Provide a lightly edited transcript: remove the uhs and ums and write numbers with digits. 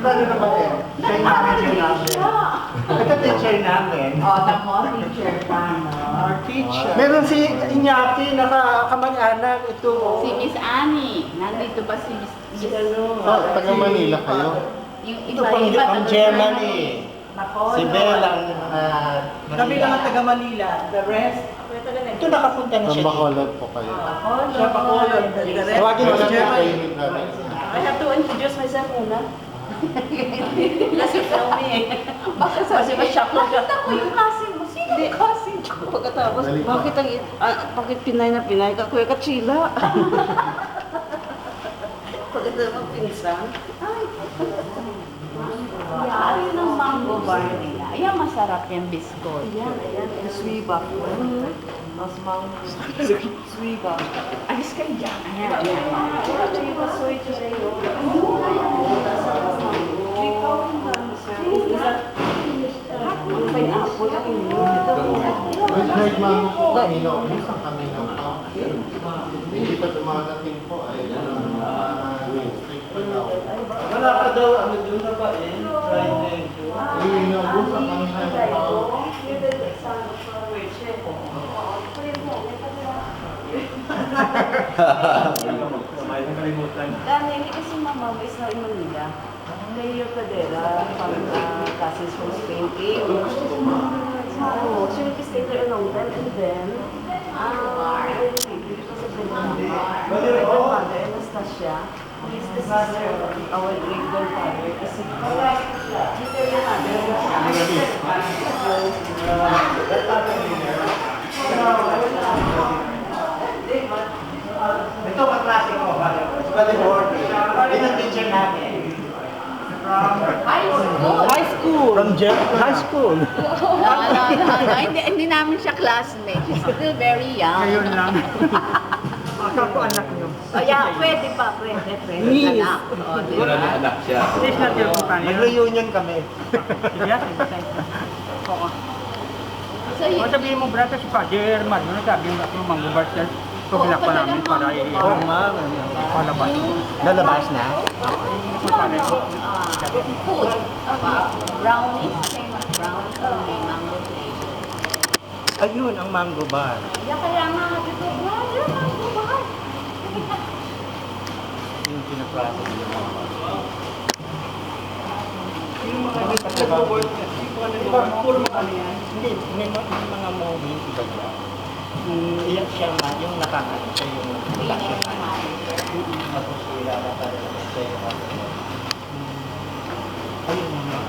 Lalo naman eh. Siya yung manager namin. Ito teacher namin. Tamo, teacher pa, no? Our teacher. Meron si Iñaki, nakakamag-anak. Ito. Si Miss Annie. Nandito ba si Miss Taga Manila kayo? Yung Ito pang Germany. Si Belle ang Kami lang ang taga Manila. The rest, ito nakapunta na From siya. Bacolod po kayo. siya pa ko lang. The rest, Tawagin mo si Germany. I have to introduce myself muna. Kasi film me eh. Baka Kasi ma-shock lang siya. Ako yung klase mo. Sino yung klase ko? Pagkatapos, Dali pa. bakit Pinay na Pinay ka? Kuya Kachila. Pagkatapos pinsan. Yan, yun ang mango bar nila. Ayan, masarap yung biscuit. Ayan. Yung Swiba. Mas mang Swiba. Alis kayo dyan. Ayan, ayan. Swiba, soy to sa'yo. Ang pineapple ang inyo. Wait, mango po kanino. Minsan kami ng hindi pa dumadating po ay street pa daw. wala ka daw, ano doon na ba eh? Friday. Inuubusan kami ng tao. May nakalimutan. Dahil hindi kasi mama, is na in Manila. Mayor Cadera, from Castles from Spain came. So, she will stay there a long time and then, because of the my grandmother, Anastasia, is the sister of our great grandfather. Kasi, dito yung mother. Ito kaklase ko. Si Brother Jordan. Ito ang teacher namin. High school. From high school. No. Hindi namin siya classmate. She's still very young. Ngayon lang. Akala ko anak niyo. Yeah, pwede pa, pwede. Yes. Anak. Oh, di ba? anak siya. Please not your companion. Nag-reunion kami. So, yun. Sabihin mo, brother, si Father Mario, sabi mo ako manggubar siya. Pagbilak pa namin para Oo, ma'am. palabas. Lalabas na? Food. Brownies. Famous brownies. May mango flavor. Ayun, ang mango bar. Yeah, kaya nga, dito, brother, mango bar. Yung pinaklase nila. Puro mo kami yan. Hindi, may mga movie iba dyan. Iyan siya nga, yung nakakano siya yung production manager. Tapos sila nakalala sa ayun mga